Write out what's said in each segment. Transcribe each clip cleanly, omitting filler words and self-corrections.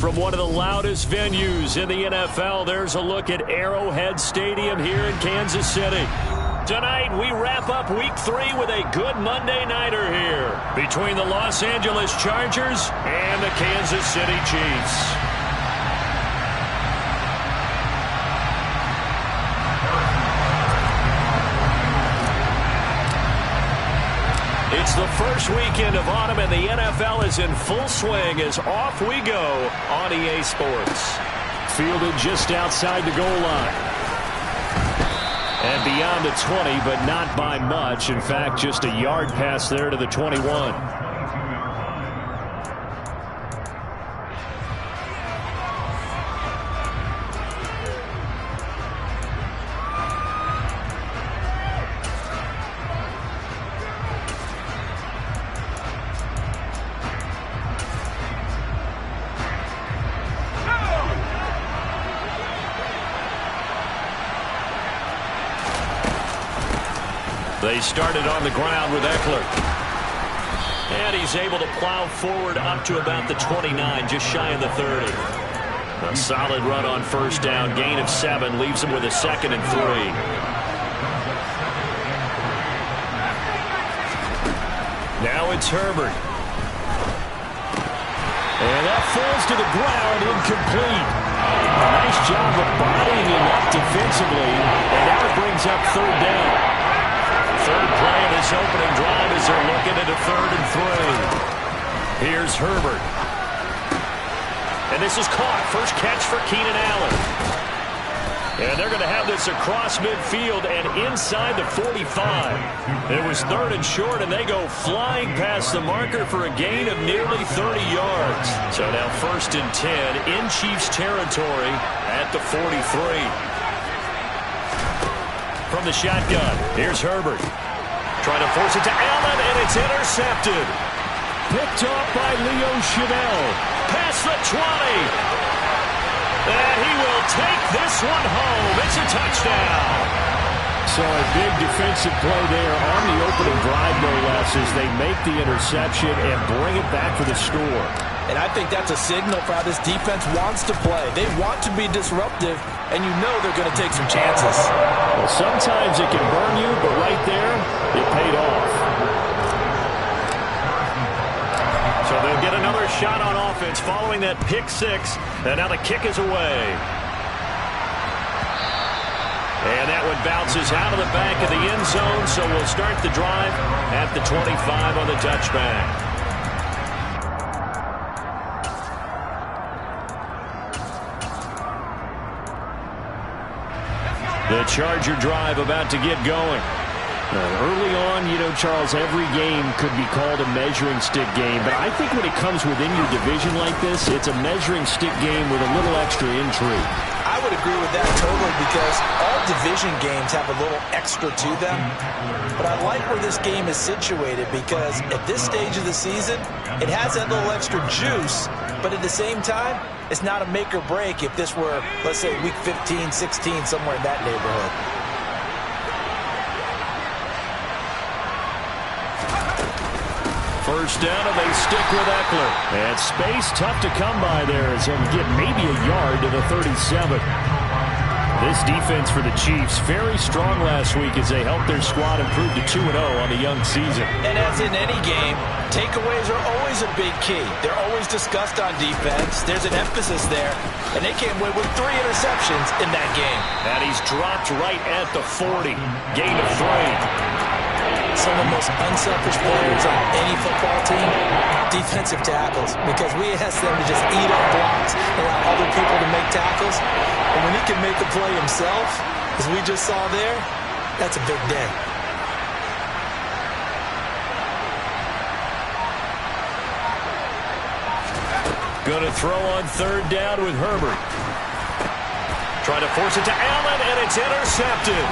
From one of the loudest venues in the NFL, there's a look at Arrowhead Stadium here in Kansas City. Tonight, we wrap up Week 3 with a good Monday nighter here between the Los Angeles Chargers and the Kansas City Chiefs. It's the first weekend of autumn, and the NFL is in full swing as off we go on EA Sports. Fielded just outside the goal line. And beyond the 20, but not by much. In fact, just a yard pass there to the 21. They started on the ground with Eckler. And he's able to plow forward up to about the 29, just shy of the 30. A solid run on first down. Gain of 7 leaves him with a 2nd and 3. Now it's Herbert. And that falls to the ground, incomplete. A nice job of bodying him up defensively. And now it brings up 3rd down. Third play of this opening drive as they're looking at a 3rd and 3. Here's Herbert. And this is caught. First catch for Keenan Allen. And they're going to have this across midfield and inside the 45. It was 3rd and short, and they go flying past the marker for a gain of nearly 30 yards. So now 1st and 10 in Chiefs territory at the 43. From the shotgun, here's Herbert. Trying to force it to Allen, and it's intercepted. Picked off by Leo Chanel. Past the 20. And he will take this one home. It's a touchdown. So a big defensive play there on the opening drive, no less, as they make the interception and bring it back for the score. And I think that's a signal for how this defense wants to play. They want to be disruptive, and you know they're going to take some chances. Well, sometimes it can burn you, but right there, it paid off. So they'll get another shot on offense following that pick 6, and now the kick is away. And that one bounces out of the back of the end zone, so we'll start the drive at the 25 on the touchback. The Charger drive about to get going. Early on, you know, Charles, every game could be called a measuring stick game. But I think when it comes within your division like this, it's a measuring stick game with a little extra intrigue. I would agree with that totally, because all division games have a little extra to them. But I like where this game is situated, because at this stage of the season, it has that little extra juice. But at the same time, it's not a make or break if this were, let's say, week 15, 16, somewhere in that neighborhood. First down, and they stick with Eckler. And space tough to come by there as he'll get maybe a yard to the 37. This defense for the Chiefs, very strong last week as they helped their squad improve to 2-0 on the young season. And as in any game, takeaways are always a big key. They're always discussed on defense. There's an emphasis there, and they came away with 3 interceptions in that game. And he's dropped right at the 40. Gain of 3. Some of the most unselfish players on any football team, defensive tackles, because we ask them to just eat up blocks and allow other people to make tackles. And when he can make a play himself, as we just saw there, that's a big day. Going to throw on 3rd down with Herbert. Trying to force it to Allen, and it's intercepted.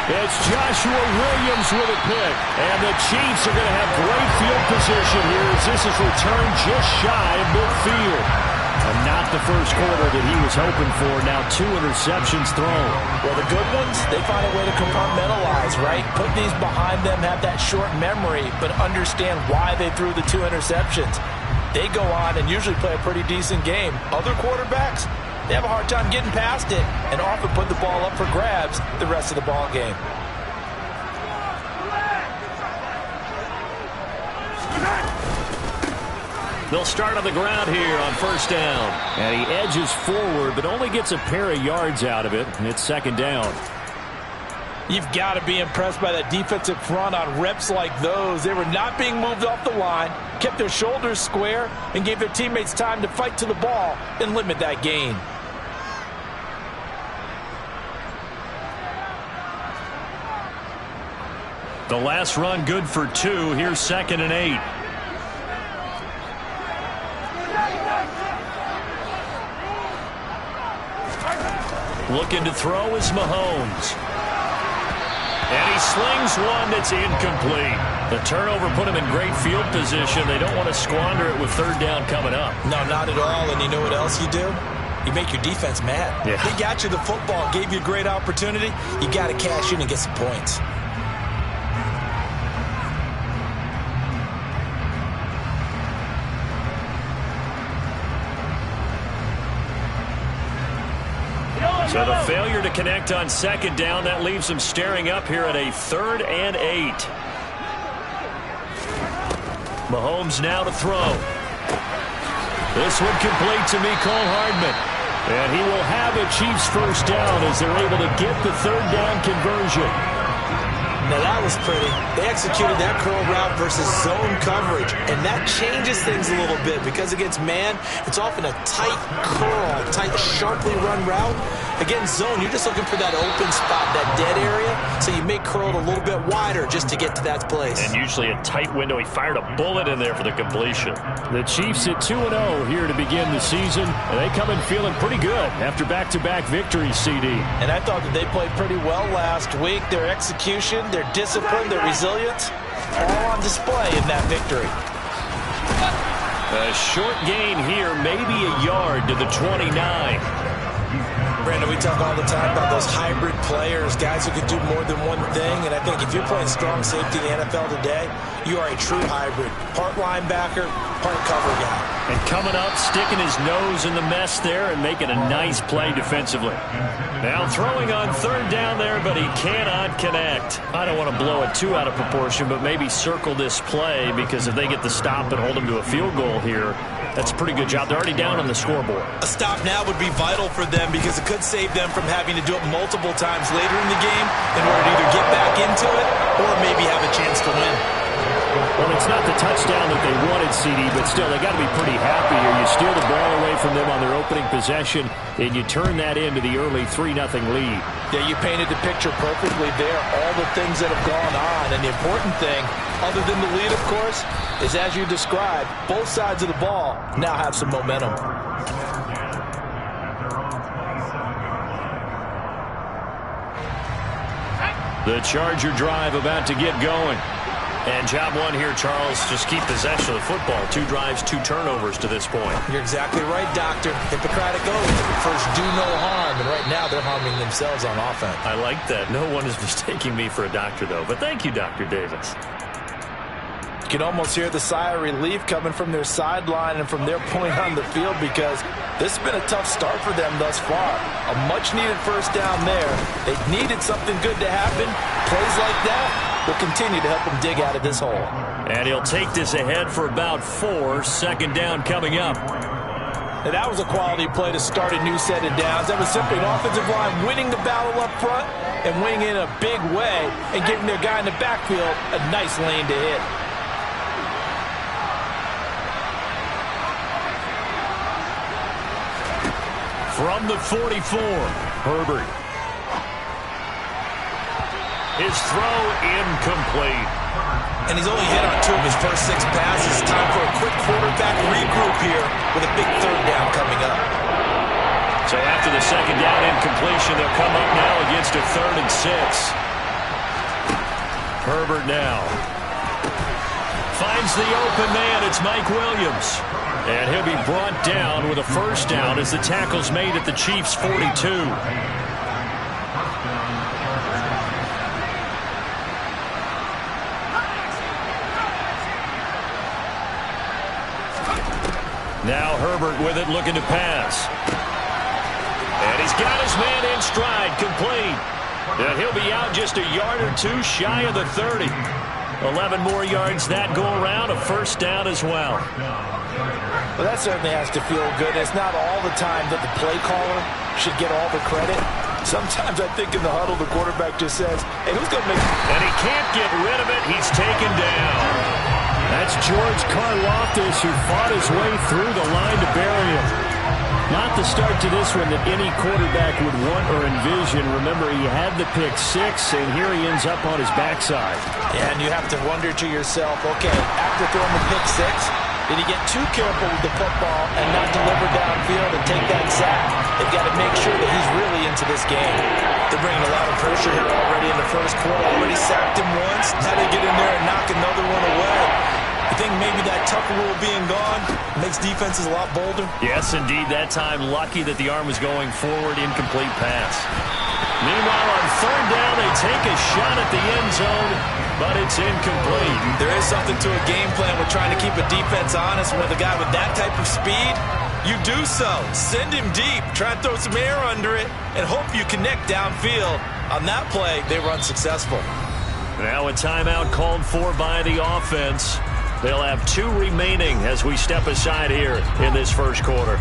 It's Joshua Williams with a pick. And the Chiefs are going to have great field position here as this is returned just shy of midfield. And not the first quarter that he was hoping for. Now 2 interceptions thrown. Well, the good ones, they find a way to compartmentalize, right? Put these behind them, have that short memory, but understand why they threw the 2 interceptions. they go on and usually play a pretty decent game. Other quarterbacks, they have a hard time getting past it and often put the ball up for grabs the rest of the ball game. They'll start on the ground here on first down. And he edges forward, but only gets a pair of yards out of it. And it's second down. You've got to be impressed by that defensive front on reps like those. They were not being moved off the line, kept their shoulders square, and gave their teammates time to fight to the ball and limit that gain. The last run good for 2. Here's 2nd and 8. Looking to throw is Mahomes. And he slings one that's incomplete. The turnover put him in great field position. They don't want to squander it with third down coming up. No, not at all. And you know what else you do? You make your defense mad. Yeah. They got you the football, gave you a great opportunity. You got to cash in and get some points. So the failure to connect on second down, that leaves them staring up here at a 3rd and 8. Mahomes now to throw. This one complete to Mecole Hardman. And he will have a Chiefs first down as they're able to get the third down conversion. Now that was pretty. They executed that curl route versus zone coverage, and that changes things a little bit because against man, it's often a tight curl, tight, sharply run route. Against zone, you're just looking for that open spot, that dead area, so you make curl it a little bit wider just to get to that place. And usually a tight window. He fired a bullet in there for the completion. The Chiefs at 2-0 here to begin the season, and they come in feeling pretty good after back-to-back victories, CD. And I thought that they played pretty well last week. Their execution, their discipline, their resilience, all on display in that victory. A short gain here, maybe a yard to the 29. Brandon, we talk all the time about those hybrid players, guys who can do more than one thing, and I think if you're playing strong safety in the NFL today, you are a true hybrid. Part linebacker, part cover guy. And coming up, sticking his nose in the mess there and making a nice play defensively. Now throwing on third down there, but he cannot connect. I don't want to blow it too out of proportion, but maybe circle this play because if they get the stop and hold him to a field goal here, that's a pretty good job. They're already down on the scoreboard. A stop now would be vital for them because it could save them from having to do it multiple times later in the game in order to either get back into it or maybe have a chance to win. Well, it's not the touchdown that they wanted, CD, but still, they got to be pretty happy here. You steal the ball away from them on their opening possession, and you turn that into the early 3-0 lead. Yeah, you painted the picture perfectly there, all the things that have gone on. And the important thing, other than the lead, of course, is as you described, both sides of the ball now have some momentum. The Charger drive about to get going. And job one here, Charles, just keep possession of the football. 2 drives, 2 turnovers to this point. You're exactly right, Doctor. Hippocratic oath. First, do no harm. And right now, they're harming themselves on offense. I like that. No one is mistaking me for a doctor, though. But thank you, Dr. Davis. You can almost hear the sigh of relief coming from their sideline and from their point on the field because this has been a tough start for them thus far. A much-needed first down there. They needed something good to happen. Plays like that will continue to help them dig out of this hole. And he'll take this ahead for about 4. Second down coming up. And that was a quality play to start a new set of downs. That was simply an offensive line winning the battle up front and winning in a big way and giving their guy in the backfield a nice lane to hit. From the 44, Herbert. His throw incomplete. And he's only hit on 2 of his first 6 passes. Time for a quick quarterback regroup here with a big third down coming up. So after the second down incompletion, they'll come up now against a 3rd and 6. Herbert now finds the open man. It's Mike Williams. And he'll be brought down with a first down as the tackle's made at the Chiefs' 42. Now Herbert with it, looking to pass. And he's got his man in stride, complete. And he'll be out just a yard or two shy of the 30. 11 more yards that go around, a first down as well. Well, that certainly has to feel good. It's not all the time that the play caller should get all the credit. Sometimes I think in the huddle, the quarterback just says, hey, who's going to make... And he can't get rid of it. He's taken down. That's George Karlaftis, who fought his way through the line to bury him. Not the start to this one that any quarterback would want or envision. Remember, he had the pick six, and here he ends up on his backside. Yeah, and you have to wonder to yourself, okay, after throwing the pick six, did he get too careful with the football and not deliver downfield and take that sack? They've got to make sure that he's really into this game. They're bringing a lot of pressure here already in the first quarter. Already sacked him once. Now they get in there and knock another one away. You think maybe that tuck rule being gone makes defenses a lot bolder? Yes, indeed. That time, lucky that the arm was going forward, incomplete pass. Meanwhile, on third down, they take a shot at the end zone, but it's incomplete. There is something to a game plan with trying to keep a defense honest. With a guy with that type of speed, you do so. Send him deep. Try and throw some air under it and hope you connect downfield. On that play, they were unsuccessful. Now a timeout called for by the offense. They'll have 2 remaining as we step aside here in this first quarter.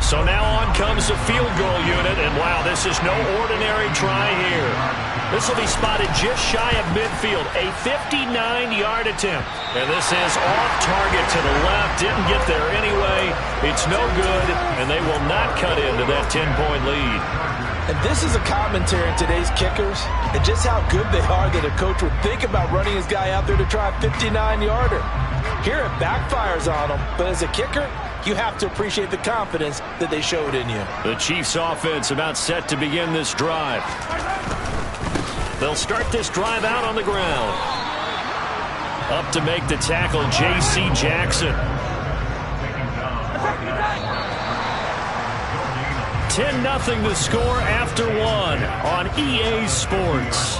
So now on comes the field goal unit, and wow, this is no ordinary try here. This will be spotted just shy of midfield, a 59-yard attempt. And this is off target to the left, didn't get there anyway. It's no good, and they will not cut into that 10-point lead. And this is a commentary in today's kickers and just how good they are that a coach would think about running his guy out there to try a 59-yarder. Here it backfires on him, but as a kicker, you have to appreciate the confidence that they showed in you. The Chiefs offense about set to begin this drive. They'll start this drive out on the ground. Up to make the tackle, J.C. Jackson. 10-0 the score after 1 on EA Sports.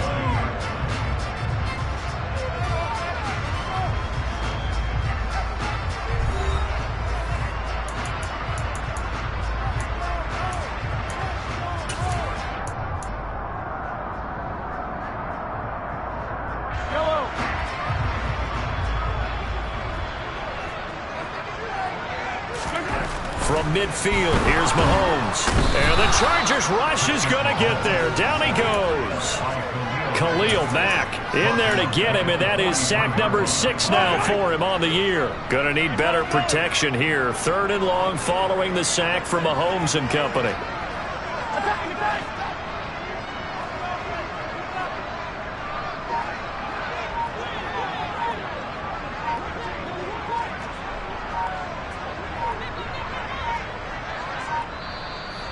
From midfield, here's Mahomes. And the Chargers rush is going to get there. Down he goes. Khalil Mack in there to get him, and that is sack number 6 now for him on the year. Going to need better protection here. 3rd and long following the sack from Mahomes and company.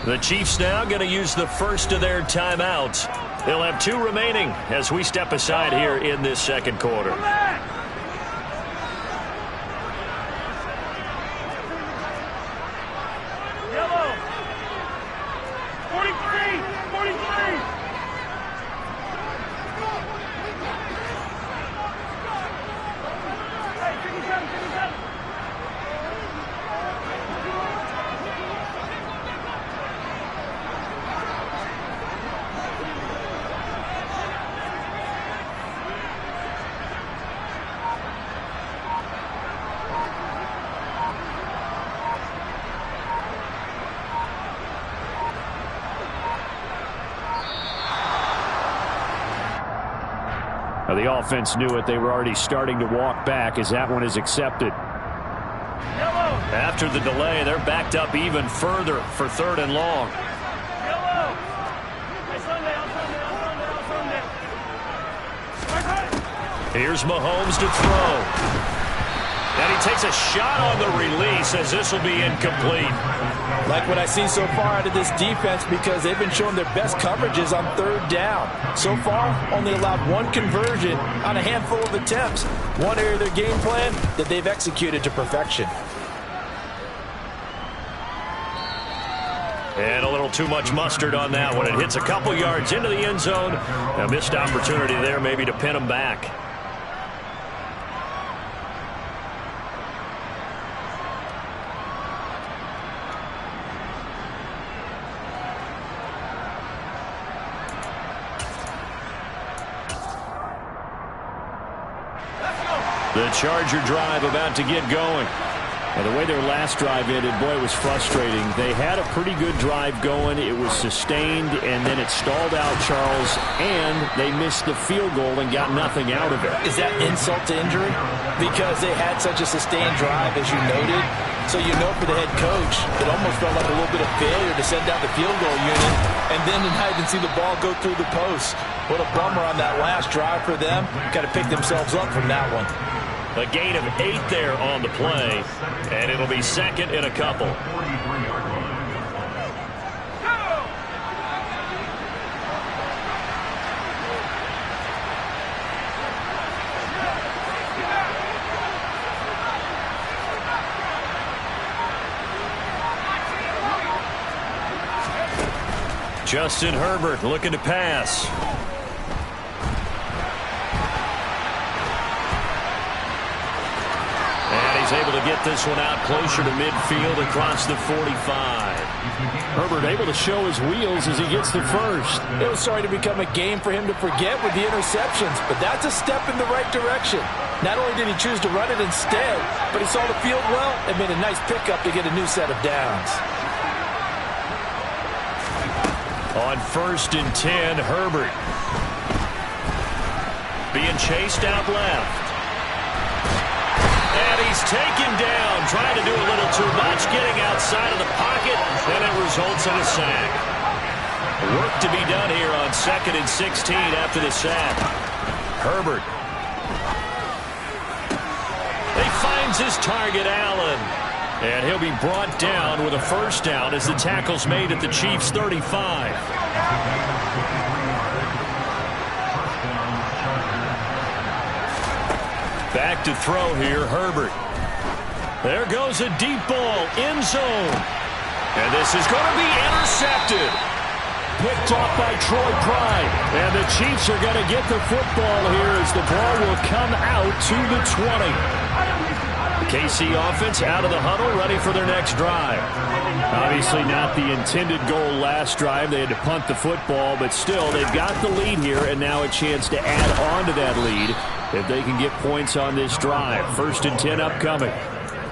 The Chiefs now going to use the first of their timeouts. They'll have 2 remaining as we step aside here in this second quarter. Now the offense knew it. They were already starting to walk back as that one is accepted. After the delay, they're backed up even further for 3rd and long. Here's Mahomes to throw. And he takes a shot on the release as this will be incomplete. Like what I see so far out of this defense, because they've been showing their best coverages on 3rd down. So far, only allowed 1 conversion on a handful of attempts. One area of their game plan that they've executed to perfection. And a little too much mustard on that one. It hits a couple yards into the end zone. A missed opportunity there maybe to pin them back. The Charger drive about to get going. And the way their last drive ended, boy, it was frustrating. They had a pretty good drive going. It was sustained, and then it stalled out, Charles, and they missed the field goal and got nothing out of it. Is that insult to injury? Because they had such a sustained drive, as you noted. So you know for the head coach, it almost felt like a little bit of failure to send down the field goal unit and then tonight and see the ball go through the post. What a bummer on that last drive for them. Got to pick themselves up from that one. A gain of 8 there on the play, and it'll be second and a couple. Justin Herbert looking to pass. Able to get this one out closer to midfield across the 45. Herbert able to show his wheels as he gets the first. It was starting to become a game for him to forget with the interceptions, but that's a step in the right direction. Not only did he choose to run it instead, but he saw the field well and made a nice pickup to get a new set of downs. On 1st and 10, Herbert being chased out left. And he's taken down, trying to do a little too much, getting outside of the pocket, and it results in a sack. Work to be done here on 2nd and 16 after the sack. Herbert. He finds his target, Allen. And he'll be brought down with a first down as the tackle's made at the Chiefs' 35. Back to throw here, Herbert. There goes a deep ball, end zone. And this is going to be intercepted. Picked off by Troy Pride. And the Chiefs are going to get the football here as the ball will come out to the 20. The KC offense out of the huddle, ready for their next drive. Obviously not the intended goal last drive. They had to punt the football, but still, they've got the lead here, and now a chance to add on to that lead if they can get points on this drive. 1st and 10 upcoming.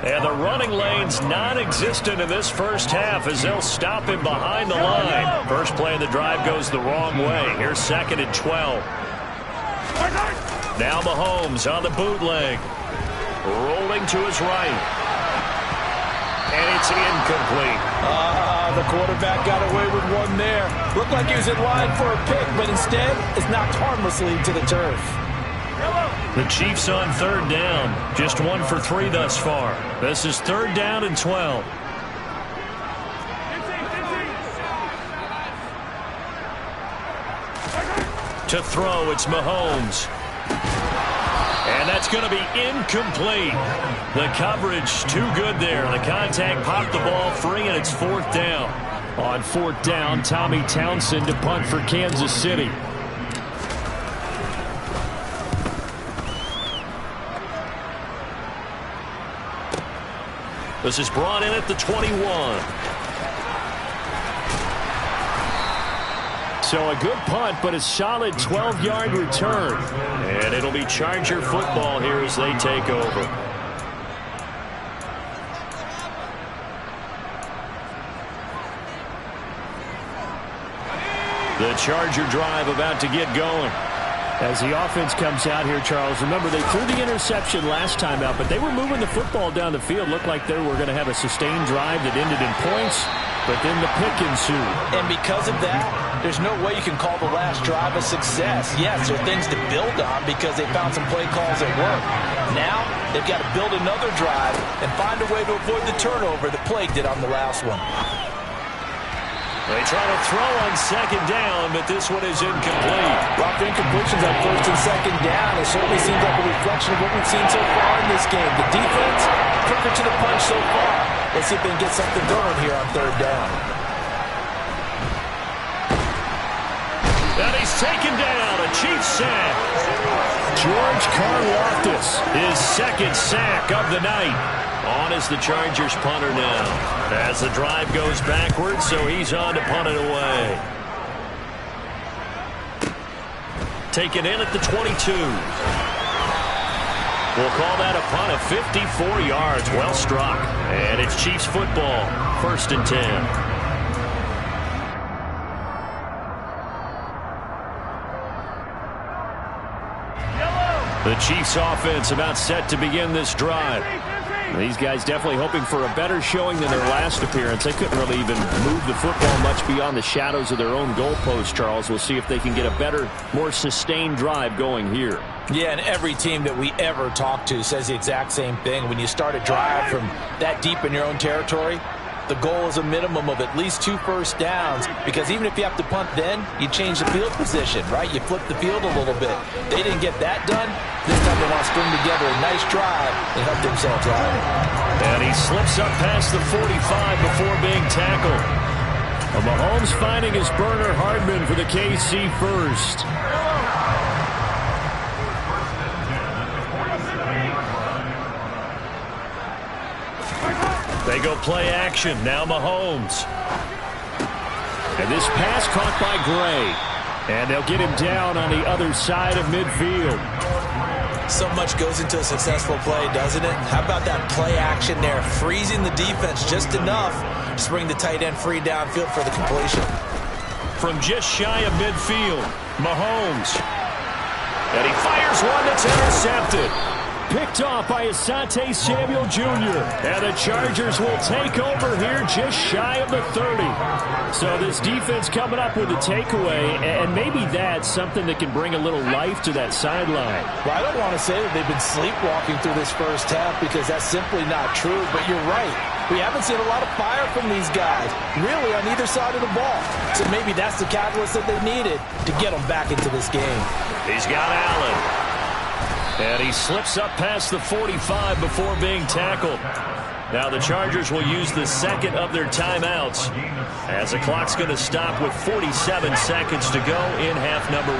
And the running lane's non-existent in this first half as they'll stop him behind the line. First play of the drive goes the wrong way. Here's 2nd and 12. Now Mahomes on the bootleg. Rolling to his right. And it's incomplete. The quarterback got away with one there. Looked like he was in line for a pick, but instead is knocked harmlessly to the turf. The Chiefs on 3rd down. Just 1 for 3 thus far. This is 3rd down and 12. To throw, it's Mahomes. And that's going to be incomplete. The coverage too good there. The contact popped the ball free, and it's 4th down. On 4th down, Tommy Townsend to punt for Kansas City. This is brought in at the 21. So a good punt, but a solid 12-yard return. And it'll be Charger football here as they take over. The Charger drive about to get going. As the offense comes out here, Charles, remember they threw the interception last time out, but they were moving the football down the field. Looked like they were going to have a sustained drive that ended in points, but then the pick ensued. And because of that, there's no way you can call the last drive a success. Yes, there are things to build on because they found some play calls that work. Now, they've got to build another drive and find a way to avoid the turnover that plagued it on the last one. They try to throw on 2nd down, but this one is incomplete. Rough incompletions on 1st and 2nd down. It certainly seems like a reflection of what we've seen so far in this game. The defense, quicker to the punch so far. Let's see if they can get something going here on 3rd down. taken down. A Chiefs sack. George Karlaftis, his second sack of the night. On is the Chargers punter now. As the drive goes backwards, so he's on to punt it away. Taken in at the 22. We'll call that a punt of 54 yards. Well struck. And it's Chiefs football. 1st and 10. The Chiefs offense about set to begin this drive. These guys definitely hoping for a better showing than their last appearance. They couldn't really even move the football much beyond the shadows of their own goalpost, Charles. We'll see if they can get a better, more sustained drive going here. Yeah, and every team that we ever talk to says the exact same thing. When you start a drive from that deep in your own territory, the goal is a minimum of at least 2 first downs, because even if you have to punt then, you change the field position, right? You flip the field a little bit. They didn't get that done. This time they want to string together a nice drive and help themselves out. And he slips up past the 45 before being tackled. Mahomes finding his burner Hardman for the KC first. They go play action. Now Mahomes. And this pass caught by Gray. And they'll get him down on the other side of midfield. So much goes into a successful play, doesn't it? How about that play action there? Freezing the defense just enough to bring the tight end free downfield for the completion. From just shy of midfield, Mahomes. And he fires one that's intercepted. Picked off by Asante Samuel Jr. And the Chargers will take over here just shy of the 30. So this defense coming up with a takeaway, and maybe that's something that can bring a little life to that sideline. Well, I don't want to say that they've been sleepwalking through this first half, because that's simply not true, but you're right. We haven't seen a lot of fire from these guys, really, on either side of the ball. So maybe that's the catalyst that they needed to get them back into this game. He's got Allen. And he slips up past the 45 before being tackled. Now the Chargers will use the second of their timeouts, as the clock's going to stop with 47 seconds to go in half number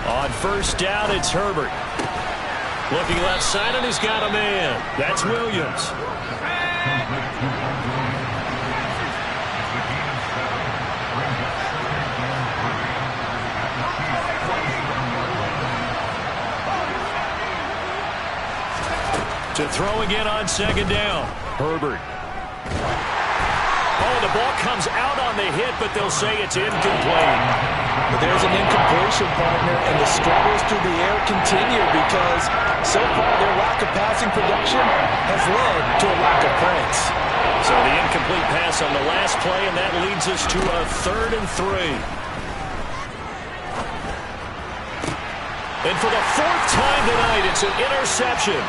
1. On first down, it's Herbert. Looking left side, and he's got a man. That's Williams. To throw again on second down. Herbert. Oh, the ball comes out on the hit, but they'll say it's incomplete. But there's an incompletion, partner, and the struggles through the air continue, because so far their lack of passing production has led to a lack of points. So the incomplete pass on the last play, and that leads us to a 3rd and 3. And for the 4th time tonight, it's an interception.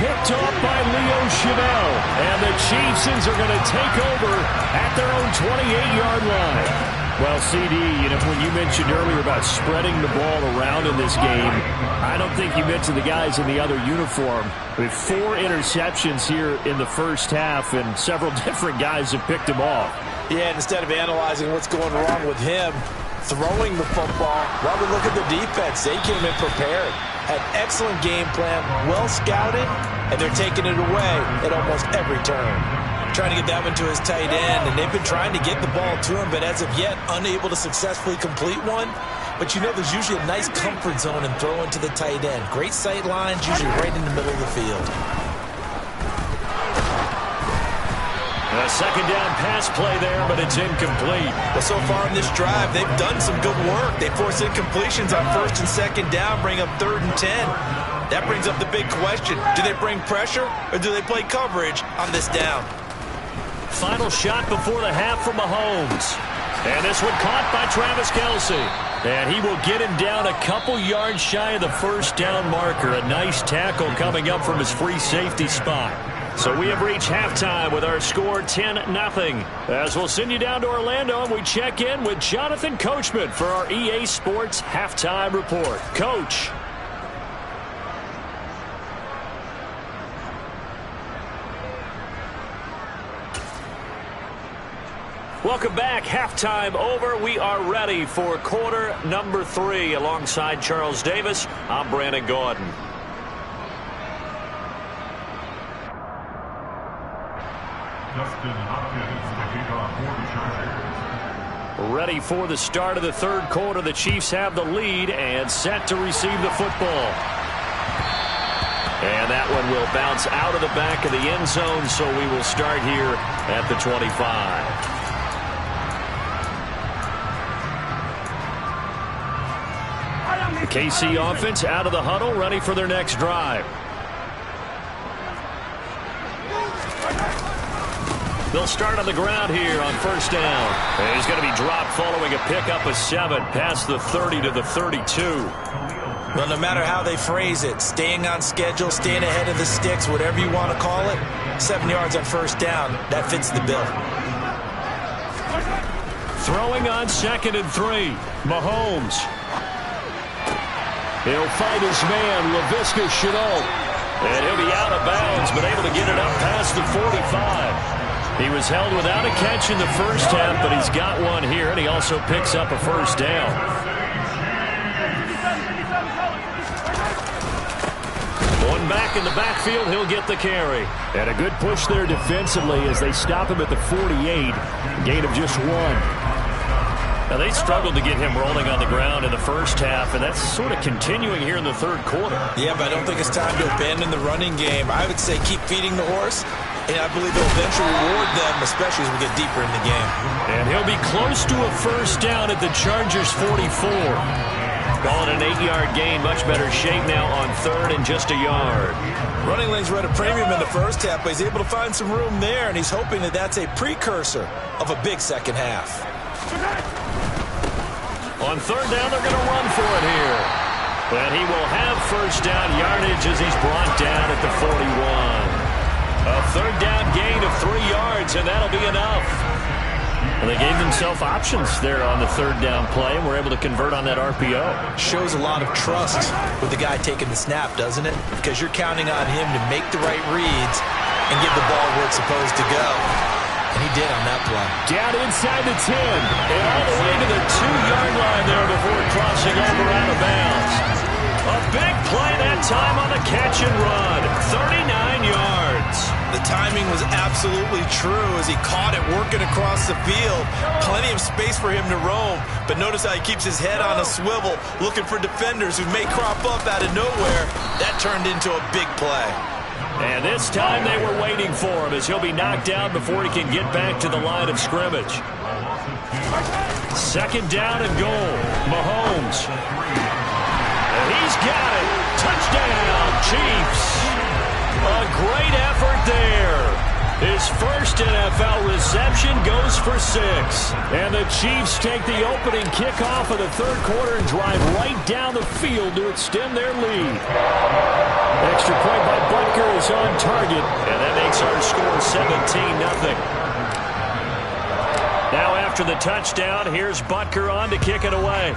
Picked off by Leo Chenal. And the Chiefs are going to take over at their own 28-yard line. Well, CD, when you mentioned earlier about spreading the ball around in this game, I don't think you mentioned the guys in the other uniform. With 4 interceptions here in the first half, and several different guys have picked them off. Yeah, and instead of analyzing what's going wrong with him throwing the football, well, we look at the defense. They came in prepared, had excellent game plan, well scouted, and they're taking it away at almost every turn. Trying to get that one to his tight end, and they've been trying to get the ball to him, but as of yet, unable to successfully complete one. But there's usually a nice comfort zone in throwing to the tight end. Great sight lines, usually right in the middle of the field. A second down pass play there, but it's incomplete. Well, so far in this drive, they've done some good work. They force incompletions on 1st and 2nd down, bring up 3rd and 10. That brings up the big question. Do they bring pressure, or do they play coverage on this down? Final shot before the half from Mahomes. And this one caught by Travis Kelce. And he will get him down a couple yards shy of the 1st down marker. A nice tackle coming up from his free safety spot. So we have reached halftime with our score 10-0. As we'll send you down to Orlando, and we check in with Jonathan Coachman for our EA Sports Halftime Report. Coach. Welcome back. Halftime over. We are ready for quarter number 3. Alongside Charles Davis, I'm Brandon Gaudin. Ready for the start of the third quarter. The Chiefs have the lead and set to receive the football. And that one will bounce out of the back of the end zone, so we will start here at the 25. The KC offense out of the huddle, ready for their next drive. They'll start on the ground here on first down. And he's going to be dropped following a pickup of 7 past the 30 to the 32. Well, no matter how they phrase it, staying on schedule, staying ahead of the sticks, whatever you want to call it, 7 yards on first down, that fits the bill. Throwing on 2nd and 3. Mahomes. He'll fight his man, Laviska Shenault. And he'll be out of bounds, but able to get it up past the 45. He was held without a catch in the first half, but he's got one here, and he also picks up a first down. One back in the backfield, he'll get the carry. And a good push there defensively as they stop him at the 48. Gain of just 1. Now, they struggled to get him rolling on the ground in the first half, and that's sort of continuing here in the third quarter. Yeah, but I don't think it's time to abandon the running game. I would say keep feeding the horse, and I believe they'll eventually reward them, especially as we get deeper in the game. And he'll be close to a first down at the Chargers' 44. Calling an 8-yard gain, much better shape now on 3rd and just a yard. Running lanes were at a premium in the first half, but he's able to find some room there, and he's hoping that that's a precursor of a big second half. On 3rd down, they're going to run for it here. And he will have first down yardage as he's brought down at the 41. A 3rd down gain of 3 yards, and that'll be enough. And they gave themselves options there on the 3rd down play, and were able to convert on that RPO. Shows a lot of trust with the guy taking the snap, doesn't it? Because you're counting on him to make the right reads and get the ball where it's supposed to go. And he did on that play. Down inside the 10, and all the way to the 2-yard line there before crossing over out of bounds. A big play that time on the catch and run. 39 yards. The timing was absolutely true as he caught it working across the field. Plenty of space for him to roam, but notice how he keeps his head on a swivel looking for defenders who may crop up out of nowhere. That turned into a big play. And this time they were waiting for him as he'll be knocked down before he can get back to the line of scrimmage. 2nd down and goal. Mahomes. And he's got it. Touchdown, Chiefs. A great effort there. His first NFL reception goes for 6. And the Chiefs take the opening kickoff of the third quarter and drive right down the field to extend their lead. Extra point by Butker is on target, and that makes our score 17-0. Now after the touchdown, here's Butker on to kick it away.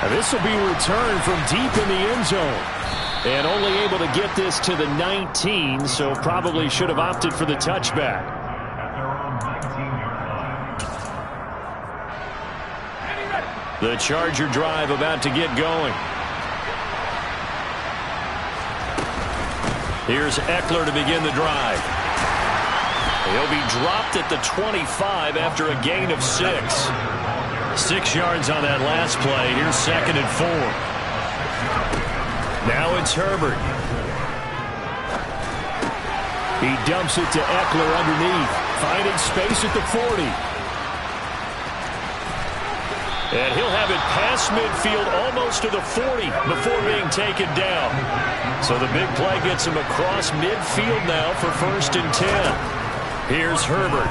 Now this will be returned from deep in the end zone. And only able to get this to the 19, so probably should have opted for the touchback. The Charger drive about to get going. Here's Eckler to begin the drive. He'll be dropped at the 25 after a gain of 6. 6 yards on that last play. Here's 2nd and 4. Now it's Herbert. He dumps it to Eckler underneath, finding space at the 40. And he'll have it past midfield almost to the 40 before being taken down. So the big play gets him across midfield now for 1st and 10. Here's Herbert.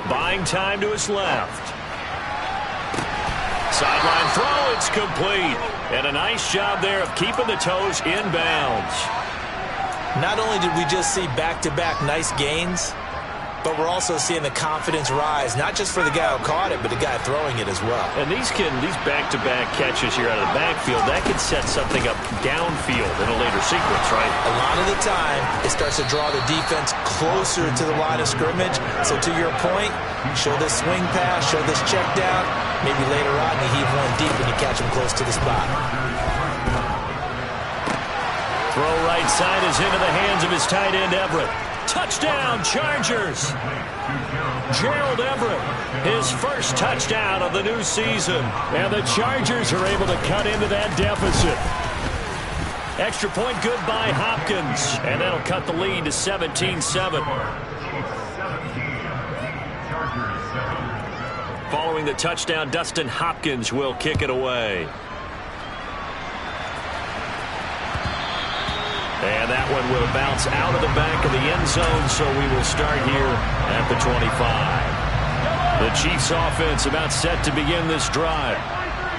Buying time to his left. Sideline throw, it's complete. And a nice job there of keeping the toes inbounds. Not only did we just see back-to-back nice gains, but we're also seeing the confidence rise, not just for the guy who caught it, but the guy throwing it as well. And these back-to-back catches here out of the backfield, that can set something up downfield in a later sequence, right? A lot of the time, it starts to draw the defense closer to the line of scrimmage. So to your point, show this swing pass, show this check down. Maybe later on you heave one deep and you catch him close to the spot. Throw right side is into the hands of his tight end, Everett. Touchdown, Chargers. Gerald Everett, his first touchdown of the new season. And the Chargers are able to cut into that deficit. Extra point good by Hopkins. And that'll cut the lead to 17-7. Following the touchdown, Dustin Hopkins will kick it away. And that one will bounce out of the back of the end zone, so we will start here at the 25. The Chiefs offense about set to begin this drive.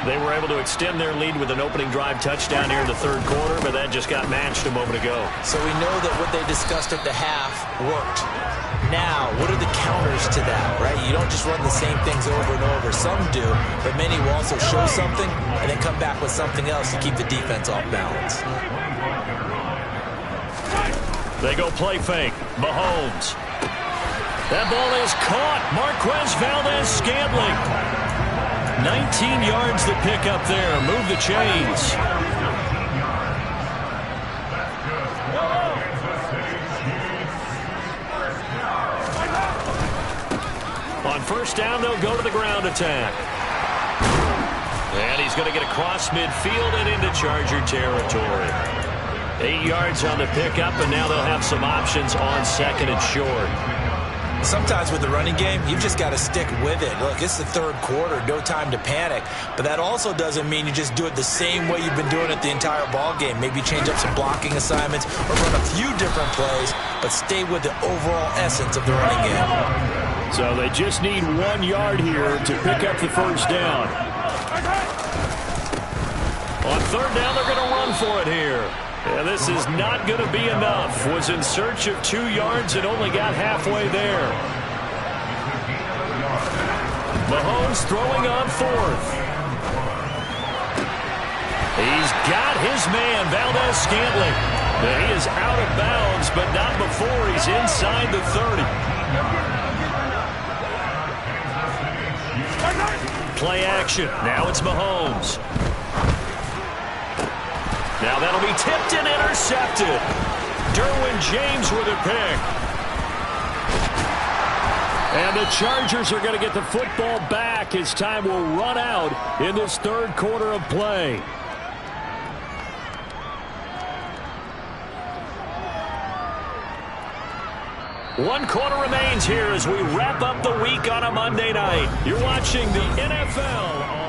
They were able to extend their lead with an opening drive touchdown here in the third quarter, but that just got matched a moment ago. So we know that what they discussed at the half worked. Now, what are the counters to that, right? You don't just run the same things over and over. Some do, but many will also show something and then come back with something else to keep the defense off balance. They go play fake. Mahomes. That ball is caught. Marquez Valdez-Scantling. 19 yards to pick up there. Move the chains. On first down, they'll go to the ground attack. And he's going to get across midfield and into Charger territory. 8 yards on the pickup, and now they'll have some options on second and short. Sometimes with the running game, you've just got to stick with it. Look, it's the third quarter, no time to panic. But that also doesn't mean you just do it the same way you've been doing it the entire ball game. Maybe change up some blocking assignments or run a few different plays, but stay with the overall essence of the running game. So they just need 1 yard here to pick up the first down. On third down, they're going to run for it here. And this is not going to be enough. Was in search of 2 yards and only got halfway there. Mahomes throwing on fourth. He's got his man, Valdez-Scantling. He is out of bounds, but not before he's inside the 30. Play action. Now it's Mahomes. Now that'll be tipped and intercepted. Derwin James with a pick. And the Chargers are going to get the football back as time will run out in this third quarter of play. One quarter remains here as we wrap up the week on a Monday night. You're watching the NFL on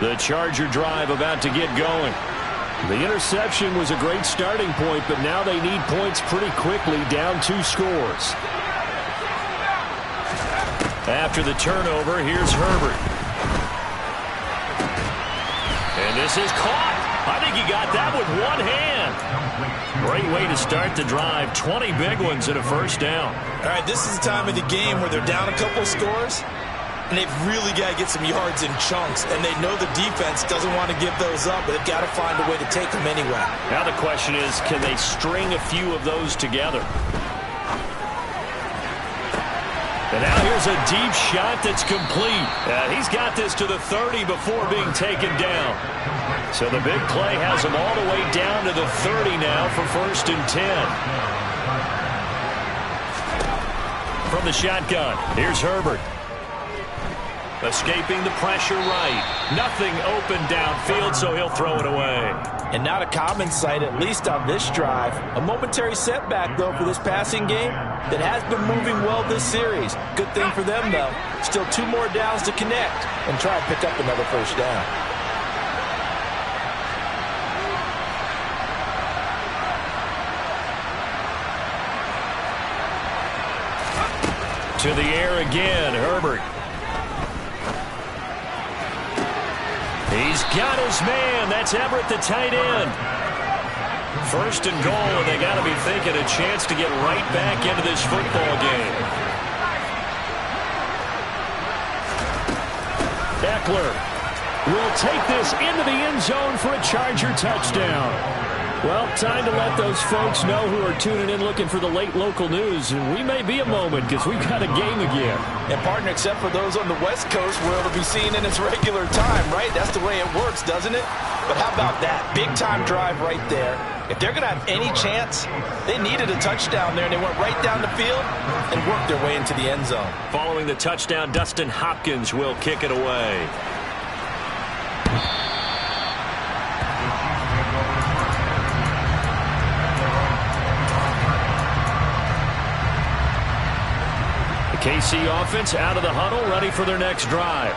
The Charger drive about to get going. The interception was a great starting point, but now they need points pretty quickly, down 2 scores. After the turnover, here's Herbert. And this is caught. I think he got that with one hand. Great way to start the drive. 20 big ones and a first down. All right, this is the time of the game where they're down a couple scores, and they've really got to get some yards in chunks, and they know the defense doesn't want to give those up, but they've got to find a way to take them anyway. Now the question is, can they string a few of those together? And now here's a deep shot that's complete. He's got this to the 30 before being taken down. So the big play has him all the way down to the 30 now for first and 10. From the shotgun, here's Herbert. Escaping the pressure right. Nothing open downfield, so he'll throw it away. And not a common sight, at least on this drive. A momentary setback, though, for this passing game that has been moving well this series. Good thing for them, though. Still 2 more downs to connect and try and pick up another first down. To the air again, Herbert. He's got his man. That's Everett, the tight end. First and goal, and they got to be thinking a chance to get right back into this football game. Eckler will take this into the end zone for a Charger touchdown. Well, time to let those folks know who are tuning in looking for the late local news. We may be a moment because we've got a game again. And, partner, except for those on the West Coast, where it'll be seen in its regular time, right? That's the way it works, doesn't it? But how about that? Big-time drive right there. If they're going to have any chance, they needed a touchdown there, and they went right down the field and worked their way into the end zone. Following the touchdown, Dustin Hopkins will kick it away. KC offense out of the huddle, ready for their next drive.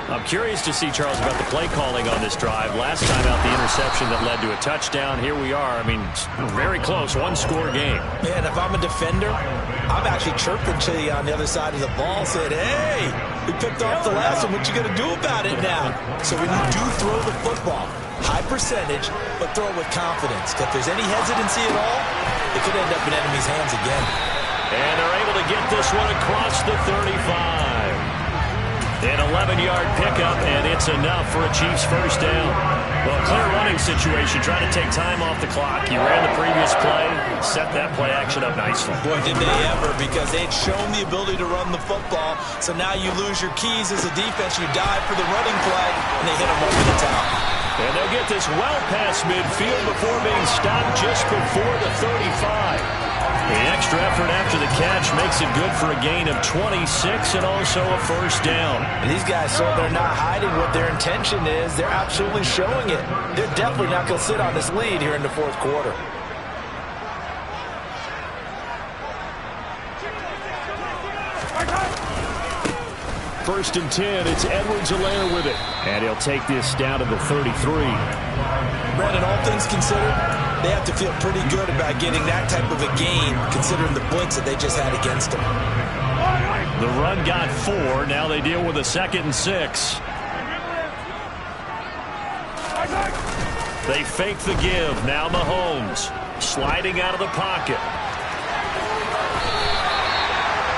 I'm curious to see, Charles, about the play calling on this drive. Last time out, the interception that led to a touchdown. Here we are. I mean, very close, one-score game. Man, if I'm a defender, I'm actually chirping to you on the other side of the ball, saying, hey, we picked off the last one. What you going to do about it now? So when you do throw the football, high percentage, but throw it with confidence. If there's any hesitancy at all, it could end up in enemy's hands again. And they're able to get this one across the 35. An 11-yard pickup, and it's enough for a Chiefs first down. Well, a clear running situation, trying to take time off the clock. He ran the previous play, set that play action up nicely. Boy, did they ever, because they'd shown the ability to run the football. So now you lose your keys as a defense. You dive for the running flag, and they hit him over the top. And they'll get this well past midfield before being stopped just before the 35. The extra effort after the catch makes it good for a gain of 26 and also a first down. And these guys, so they're not hiding what their intention is. They're absolutely showing it. They're definitely not going to sit on this lead here in the fourth quarter. First and 10, it's Edwards-Helaire with it. And he'll take this down to the 33. Brandon, all things considered, they have to feel pretty good about getting that type of a gain, considering the blitz that they just had against them. The run got 4. Now they deal with a 2nd and 6. They fake the give. Now Mahomes sliding out of the pocket.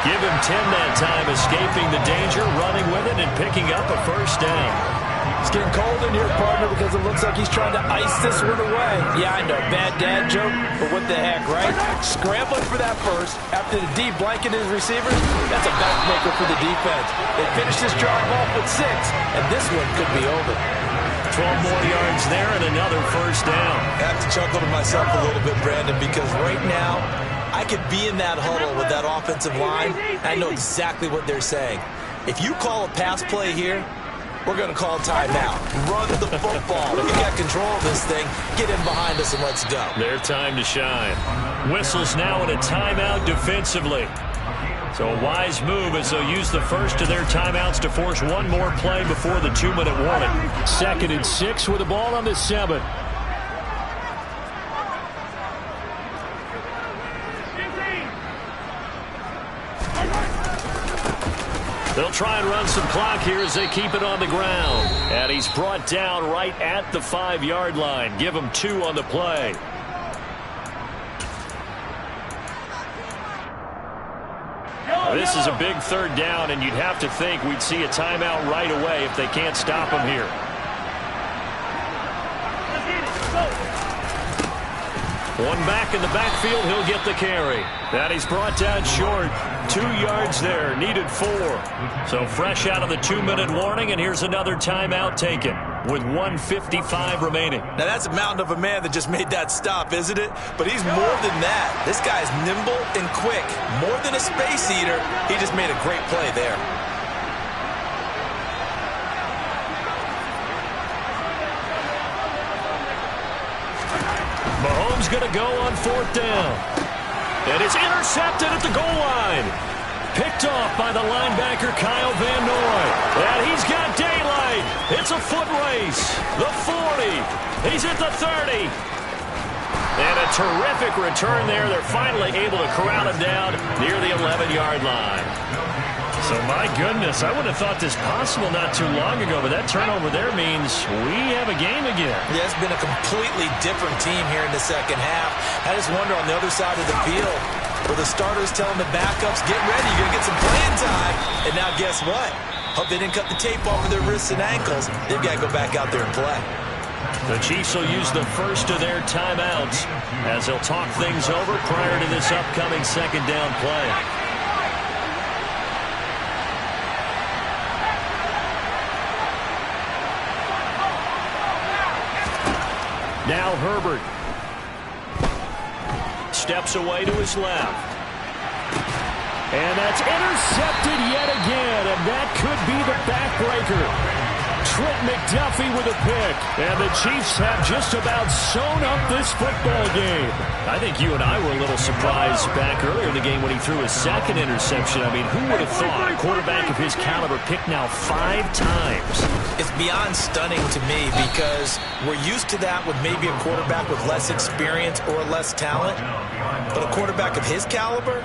Give him 10 that time, escaping the danger, running with it, and picking up a first down. It's getting cold in here, partner, because it looks like he's trying to ice this one away. Yeah, I know, bad dad joke, but what the heck, right? Scrambling for that first after the D blanket his receivers, that's a backmaker for the defense. They finish this drive off with 6, and this one could be over. 12 more yards there and another first down. I have to chuckle to myself a little bit, Brandon, because right now, I could be in that huddle with that offensive line. I know exactly what they're saying. If you call a pass play here, we're going to call timeout. Run the football. We got control of this thing. Get in behind us and let's go. Their time to shine. Whistles now in a timeout defensively. So a wise move as they'll use the first of their timeouts to force one more play before the 2-minute warning. 2nd and 6 with the ball on the 7. They'll try and run some clock here as they keep it on the ground. And he's brought down right at the 5-yard line. Give him 2 on the play. This is a big 3rd down, and you'd have to think we'd see a timeout right away if they can't stop him here. One back in the backfield, he'll get the carry. That he's brought down short. 2 yards there, needed 4. So fresh out of the 2-minute warning, and here's another timeout taken with 1:55 remaining. Now that's a mountain of a man that just made that stop, isn't it? But he's more than that. This guy's nimble and quick. More than a space eater, he just made a great play there. Mahomes going to go on 4th down. And it's intercepted at the goal line. Picked off by the linebacker, Kyle Van Noy. And he's got daylight. It's a foot race. The 40. He's at the 30. And a terrific return there. They're finally able to corral him down near the 11-yard line. So, my goodness, I would have thought this possible not too long ago, but that turnover there means we have a game again. Yeah, it's been a completely different team here in the second half. I just wonder on the other side of the field, where the starters telling the backups, get ready, you're going to get some playing time. And now guess what? Hope they didn't cut the tape off of their wrists and ankles. They've got to go back out there and play. The Chiefs will use the first of their timeouts as they'll talk things over prior to this upcoming second down play. Now Herbert steps away to his left. And that's intercepted yet again, and that could be the backbreaker. Trent McDuffie with a pick, and the Chiefs have just about sewn up this football game. I think you and I were a little surprised back earlier in the game when he threw his second interception. I mean, who would have thought a quarterback of his caliber picked now 5 times? It's beyond stunning to me because we're used to that with maybe a quarterback with less experience or less talent. But a quarterback of his caliber,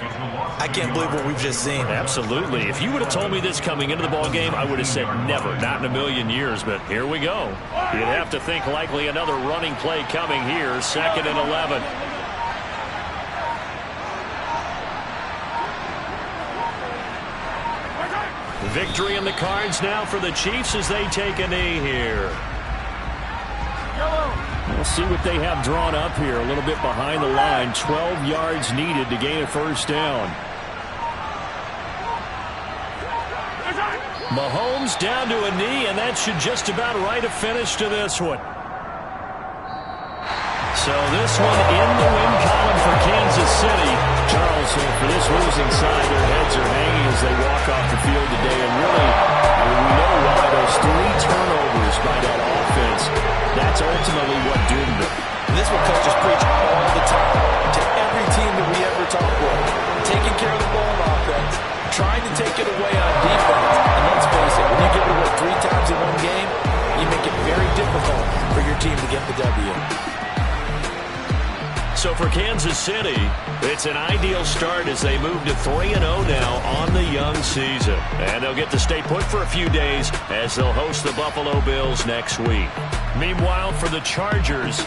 I can't believe what we've just seen. Absolutely. If you would have told me this coming into the ball game, I would have said never, not in a million years. But here we go. You'd have to think likely another running play coming here, 2nd and 11. Victory in the cards now for the Chiefs as they take a knee here. We'll see what they have drawn up here. A little bit behind the line. 12 yards needed to gain a first down. Mahomes down to a knee, and that should just about write a finish to this one. So this one in the win column for Kansas City. Charles, for this losing side, their heads are hanging as they walk off the field today. And really, we know why those 3 turnovers by that offense, that's ultimately what doomed them. And this is what coaches preach all the time to every team that we ever talk with. Taking care of the ball on offense, trying to take it away on defense. And let's face it, when you give it away 3 times in one game, you make it very difficult for your team to get the W. So for Kansas City, it's an ideal start as they move to 3-0 now on the young season. And they'll get to stay put for a few days as they'll host the Buffalo Bills next week. Meanwhile, for the Chargers,